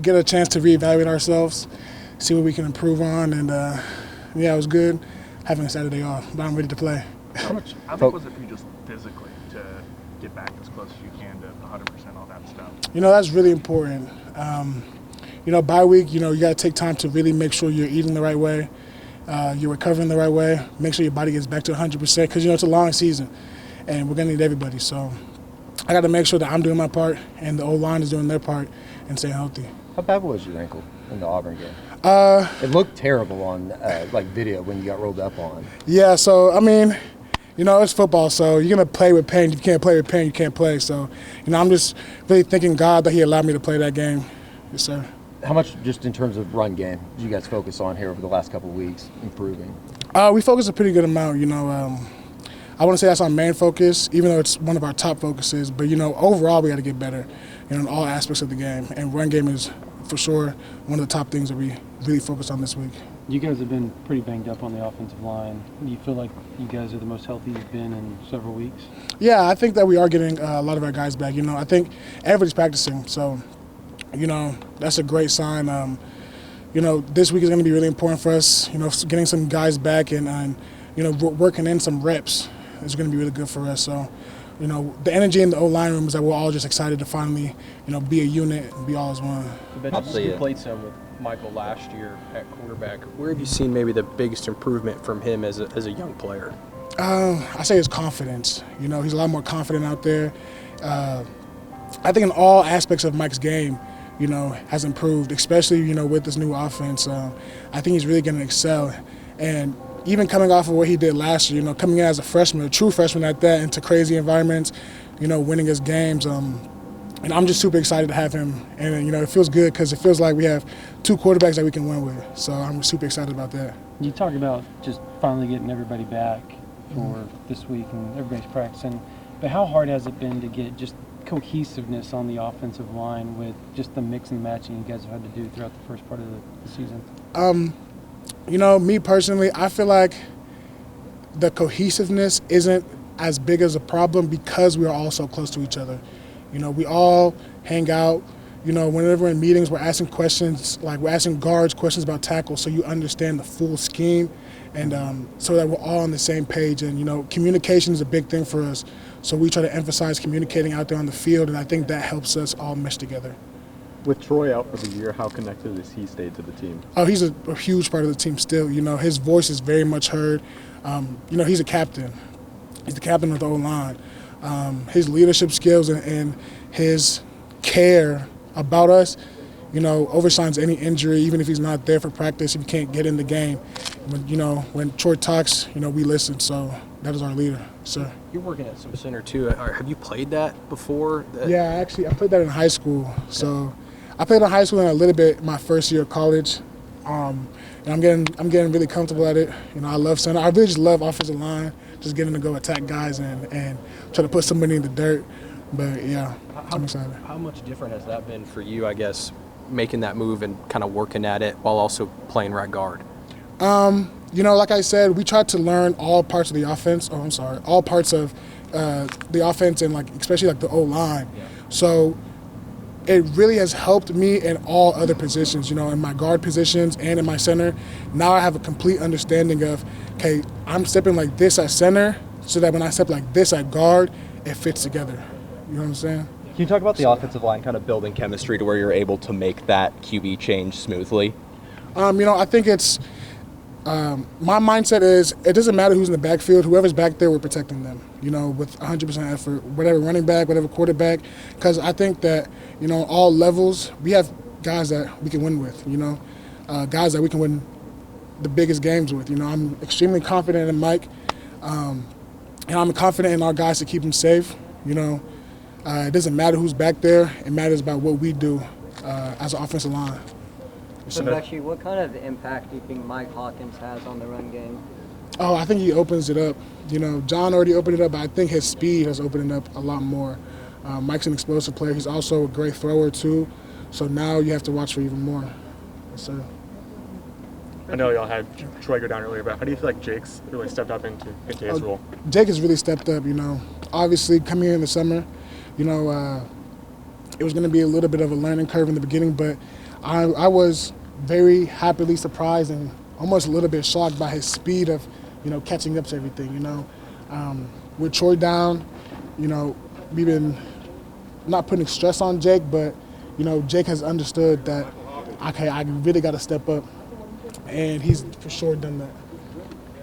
get a chance to reevaluate ourselves, see what we can improve on, and yeah, it was good having a Saturday off, but I'm ready to play. How big was it for you just physically to get back as close as you can to 100%, all that stuff? That's really important. Bye week, you got to take time to really make sure you're eating the right way, you're recovering the right way, make sure your body gets back to 100% because, it's a long season and we're going to need everybody. So I got to make sure that I'm doing my part and the O-line is doing their part and staying healthy. How bad was your ankle in the Auburn game? It looked terrible on video when you got rolled up on. Yeah, so, it's football, so you're going to play with pain. If you can't play with pain, you can't play. So, I'm just really thanking God that he allowed me to play that game. Yes, sir. How much, just in terms of run game, did you guys focus on here over the last couple of weeks, improving? We focus a pretty good amount, I wouldn't say that's our main focus, even though it's one of our top focuses. But, overall we got to get better in all aspects of the game. And run game is, for sure, one of the top things that we really focus on this week. You guys have been pretty banged up on the offensive line. Do you feel like you guys are the most healthy you've been in several weeks? Yeah, I think that we are getting a lot of our guys back. I think everybody's practicing. So, that's a great sign. This week is going to be really important for us. Getting some guys back and working in some reps is going to be really good for us. So, the energy in the O-line room is that we're all just excited to finally, be a unit and be all as one. Obviously, you played some with Michael last year at quarterback. Where have you seen maybe the biggest improvement from him as a young player? I say his confidence. He's a lot more confident out there. I think in all aspects of Mike's game, has improved, especially, with this new offense. I think he's really going to excel. And even coming off of what he did last year, coming in as a freshman, a true freshman at that, into crazy environments, winning his games. And I'm just super excited to have him. And, it feels good because it feels like we have two quarterbacks that we can win with. So I'm super excited about that. You talk about just finally getting everybody back for this week and everybody's practicing. But how hard has it been to get just cohesiveness on the offensive line with just the mix and matching you guys have had to do throughout the first part of the season? Me personally, I feel like the cohesiveness isn't as big as a problem because we are all so close to each other. We all hang out. Whenever we're in meetings, we're asking questions, like we're asking guards questions about tackles so you understand the full scheme and so that we're all on the same page. And, communication is a big thing for us. So we try to emphasize communicating out there on the field, and I think that helps us all mesh together. With Troy out for the year, how connected has he stayed to the team? Oh, he's a huge part of the team still. His voice is very much heard. He's a captain. He's the captain of the O-line. His leadership skills and his care about us, overshines any injury, even if he's not there for practice, if he can't get in the game. When Troy talks, we listen. So that is our leader, sir. You're working at some center too. Have you played that before? Yeah, actually, I played that in high school. Okay. So I played in high school and a little bit my first year of college. And I'm getting really comfortable at it. I love center. I really just love offensive line, just getting to go attack guys and try to put somebody in the dirt. But yeah, I'm excited. How much different has that been for you, I guess, making that move and kind of working at it while also playing right guard? Like I said, we tried to learn all parts of the offense. All parts of the offense and especially the O-line. Yeah. So it really has helped me in all other positions, in my guard positions and in my center. Now I have a complete understanding of, okay, I'm stepping like this at center so that when I step like this at guard, it fits together. You know what I'm saying? Can you talk about the offensive line kind of building chemistry to where you're able to make that QB change smoothly? I think it's my mindset is it doesn't matter who's in the backfield. Whoever's back there, we're protecting them, with 100% effort, whatever running back, whatever quarterback, because I think that, all levels, we have guys that we can win with, guys that we can win the biggest games with. I'm extremely confident in Mike, and I'm confident in our guys to keep them safe. It doesn't matter who's back there. It matters about what we do as an offensive line. Febechi, what kind of impact do you think Mike Hawkins has on the run game? Oh, I think he opens it up. John already opened it up, but I think his speed has opened it up a lot more. Mike's an explosive player. He's also a great thrower, too. So now you have to watch for even more. Yes, sir. I know y'all had Troy go down earlier, but how do you feel like Jake's really stepped up into his role? Jake has really stepped up, Obviously, coming here in the summer, it it was going to be a little bit of a learning curve in the beginning, but I was very happily surprised and almost a little bit shocked by his speed of, catching up to everything, With Troy down, we've been not putting stress on Jake, but, Jake has understood that, okay, I really got to step up, and he's for sure done that.